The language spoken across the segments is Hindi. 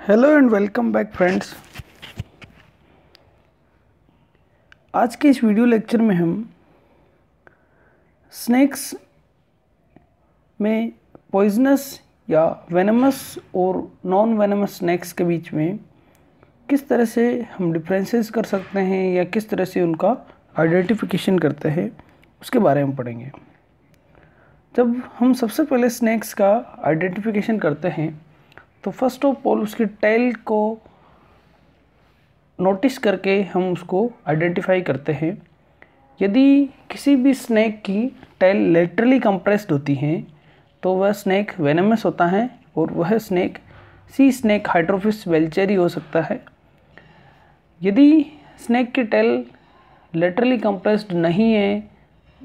Hello and welcome back friends. आज के इस वीडियो लेक्चर में हम स्नेक्स में पॉइजनस या वेनमस और नॉन वेनमस स्नेक्स के बीच में किस तरह से हम डिफरेंसेस कर सकते हैं या किस तरह से उनका आइडेंटिफिकेशन करते हैं उसके बारे में पढ़ेंगे। जब हम सबसे पहले स्नेक्स का आइडेंटिफिकेशन करते हैं तो फर्स्ट ऑफ ऑल उसकी टेल को नोटिस करके हम उसको आइडेंटिफाई करते हैं। यदि किसी भी स्नेक की टेल लेटरली कंप्रेस्ड होती है तो वह स्नेक वेनमस होता है और वह स्नेक सी स्नेक हाइड्रोफिस वेल्चेरी हो सकता है। यदि स्नेक की टेल लेटरली कंप्रेस्ड नहीं है,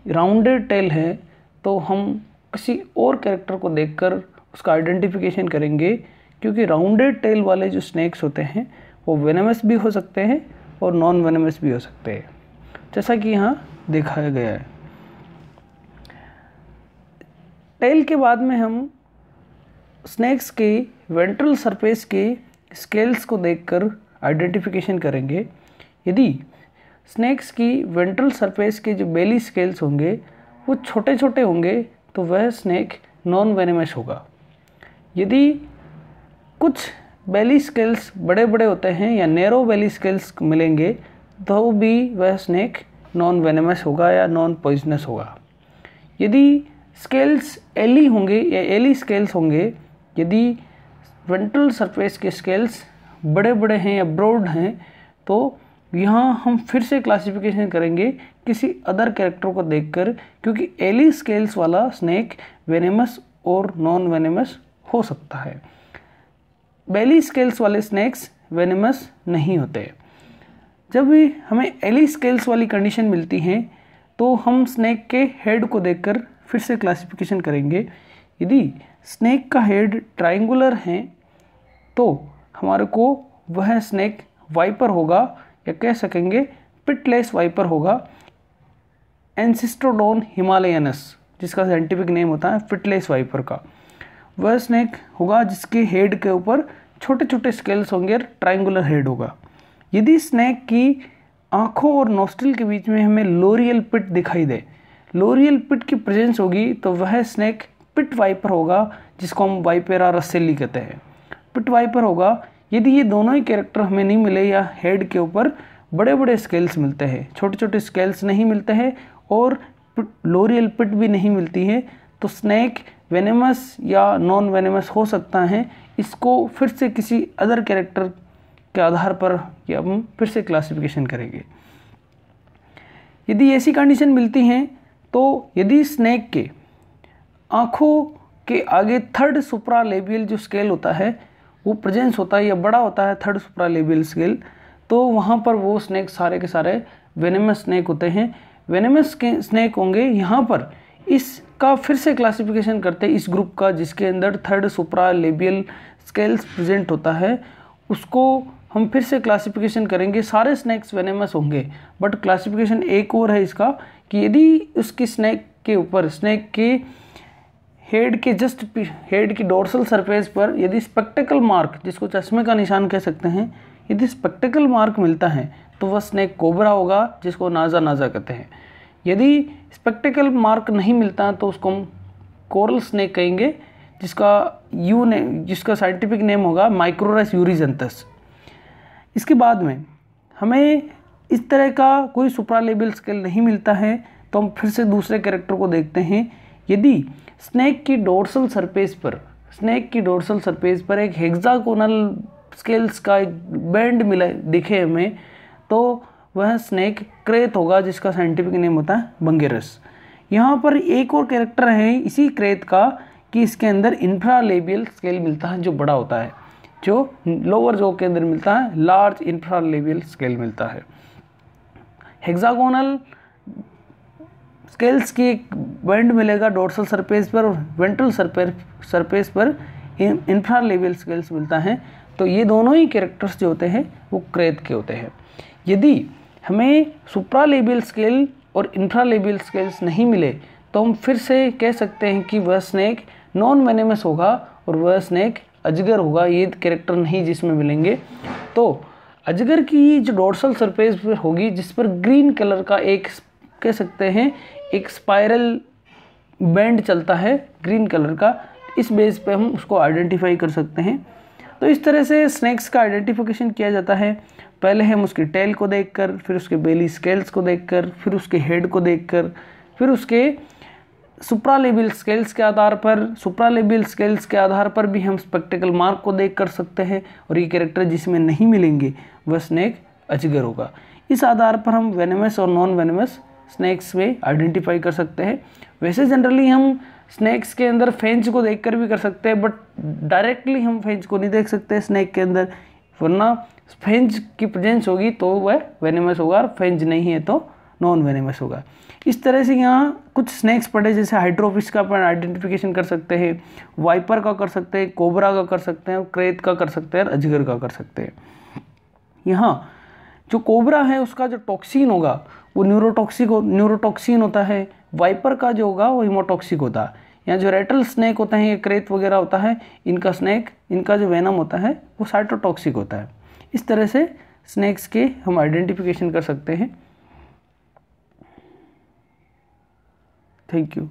राउंडेड टेल है, तो हम किसी और कैरेक्टर को देखकर उसका आइडेंटिफिकेशन करेंगे, क्योंकि राउंडेड टेल वाले जो स्नेक्स होते हैं वो वेनमस भी हो सकते हैं और नॉन वेनमस भी हो सकते हैं, जैसा कि यहाँ दिखाया गया है। टेल के बाद में हम स्नेक्स के वेंट्रल सरफेस के स्केल्स को देखकर आइडेंटिफिकेशन करेंगे। यदि स्नेक्स की वेंट्रल सरफेस के जो बेली स्केल्स होंगे वो छोटे छोटे होंगे तो वह स्नेक नॉन वेनमस होगा। यदि कुछ बेली स्केल्स बड़े बड़े होते हैं या नैरो बेली स्केल्स मिलेंगे तो भी वह स्नेक नॉन वेनमस होगा या नॉन पॉइजनस होगा। यदि स्केल्स एली होंगे या एली स्केल्स होंगे, यदि वेंट्रल सरफेस के स्केल्स बड़े बड़े हैं या ब्रॉड हैं, तो यहाँ हम फिर से क्लासिफिकेशन करेंगे किसी अदर कैरेक्टर को देखकर, क्योंकि एली स्केल्स वाला स्नेक वेनमस और नॉन वेनमस हो सकता है। बेली स्केल्स वाले स्नेक्स वेनमस नहीं होते। जब भी हमें एली स्केल्स वाली कंडीशन मिलती है तो हम स्नेक के हेड को देखकर फिर से क्लासिफिकेशन करेंगे। यदि स्नेक का हेड ट्रायंगुलर है तो हमारे को वह स्नेक वाइपर होगा, या कह सकेंगे पिटलेस वाइपर होगा। एंसिस्ट्रोडोन हिमालयनस जिसका साइंटिफिक नेम होता है पिटलेस वाइपर का, वह स्नेक होगा जिसके हेड के ऊपर छोटे छोटे स्केल्स होंगे और ट्रायंगुलर हेड होगा। यदि स्नेक की आँखों और नोस्ट्रिल के बीच में हमें लोरियल पिट दिखाई दे, लोरियल पिट की प्रेजेंस होगी, तो वह स्नेक पिट वाइपर होगा, जिसको हम वाइपेरा रसेली कहते हैं, पिट वाइपर होगा। यदि ये दोनों ही कैरेक्टर हमें नहीं मिले या हेड के ऊपर बड़े बड़े स्केल्स मिलते हैं, छोटे छोटे स्केल्स नहीं मिलते हैं और लोरियल पिट भी नहीं मिलती है, तो स्नेक वेनमस या नॉन वेनमस हो सकता है। इसको फिर से किसी अदर कैरेक्टर के आधार पर या हम फिर से क्लासिफिकेशन करेंगे। यदि ऐसी कंडीशन मिलती हैं तो यदि स्नेक के आँखों के आगे थर्ड सुप्रालेबियल जो स्केल होता है वो प्रेजेंस होता है या बड़ा होता है, थर्ड सुप्रालेबियल स्केल, तो वहाँ पर वो स्नेक सारे के सारे वेनमस स्नेक होते हैं, वेनमस के स्नेक होंगे। यहाँ पर इसका फिर से क्लासिफिकेशन करते हैं इस ग्रुप का जिसके अंदर थर्ड सुप्रालेबियल स्केल्स प्रेजेंट होता है, उसको हम फिर से क्लासिफिकेशन करेंगे। सारे स्नेक्स वेनमस होंगे, बट क्लासिफिकेशन एक और है इसका कि यदि उसकी स्नेक के ऊपर, स्नेक के हेड के जस्ट हेड की डोर्सल सरफेस पर यदि स्पेक्टेकल मार्क, जिसको चश्मे का निशान कह सकते हैं, यदि स्पेक्टेकल मार्क मिलता है तो वह स्नेक कोबरा होगा, जिसको नाजा नाजा कहते हैं। यदि स्पेक्टेकल मार्क नहीं मिलता तो उसको हम कोरल स्नेक कहेंगे, जिसका साइंटिफिक नेम होगा माइक्रोरस यूरिजेंथस। इसके बाद में हमें इस तरह का कोई सुप्रालेबियल स्केल नहीं मिलता है तो हम फिर से दूसरे कैरेक्टर को देखते हैं। यदि स्नेक की डोर्सल सरफेस पर एक हेक्सागोनल स्केल्स का एक बैंड मिला दिखे हमें, तो वह स्नेक क्रेत होगा, जिसका साइंटिफिक नेम होता है बंगेरस। यहाँ पर एक और कैरेक्टर है इसी क्रेत का कि इसके अंदर इंफ्रालेबियल स्केल मिलता है जो बड़ा होता है, जो लोअर जॉ के अंदर मिलता है, लार्ज इंफ्रालेबियल स्केल मिलता है। हेक्सागोनल स्केल्स की एक बैंड मिलेगा डोर्सल सरफेस पर और वेंट्रल सरफेस पर इंफ्रालेबियल स्केल्स मिलता है। तो ये दोनों ही कैरेक्टर्स जो होते हैं वो क्रेत के होते हैं। यदि हमें सुप्रालेबियल स्केल और इंफ्रालेबियल स्केल्स नहीं मिले तो हम फिर से कह सकते हैं कि वह स्नेक नॉन वेनमस होगा और वह स्नेक अजगर होगा, ये कैरेक्टर नहीं जिसमें मिलेंगे। तो अजगर की जो डोर्सल सरफेस होगी जिस पर ग्रीन कलर का एक कह सकते हैं एक स्पाइरल बैंड चलता है ग्रीन कलर का, इस बेस पे हम उसको आइडेंटिफाई कर सकते हैं। तो इस तरह से स्नेक्स का आइडेंटिफिकेशन किया जाता है। पहले हम उसकी टेल को देखकर, फिर उसके बेली स्केल्स को देखकर, फिर उसके हेड को देखकर, फिर उसके सुप्रालेबियल स्केल्स के आधार पर भी हम स्पेक्टिकल मार्क को देख कर सकते हैं। और ये कैरेक्टर जिसमें नहीं मिलेंगे वह स्नेक अजगर होगा। इस आधार पर हम वेनेमस और नॉन वेनेमस स्नेक्स में आइडेंटिफाई कर सकते हैं। वैसे जनरली हम स्नेक्स के अंदर फेंच को देखकर भी कर सकते हैं, बट डायरेक्टली हम फेंच को नहीं देख सकते स्नेक के अंदर, वरना फेंच की प्रेजेंस होगी तो वह वेनेमस होगा और फेंच नहीं है तो नॉन वेनेमस होगा। इस तरह से यहाँ कुछ स्नेक्स पड़े, जैसे हाइड्रोफिश का अपन आइडेंटिफिकेशन कर सकते हैं, वाइपर का कर सकते हैं, कोबरा का कर सकते हैं, क्रेत का कर सकते हैं और अजगर का कर सकते हैं। यहाँ जो कोबरा है उसका जो टॉक्सिन होगा वो न्यूरोटॉक्सिन होता है। वाइपर का जो होगा वो हीमोटॉक्सिक होता है। यहाँ जो रेटल स्नेक होते हैं, ये क्रेत वगैरह होता है, इनका जो वेनम होता है वो साइटोटॉक्सिक होता है। इस तरह से स्नेक्स के हम आइडेंटिफिकेशन कर सकते हैं। Thank you.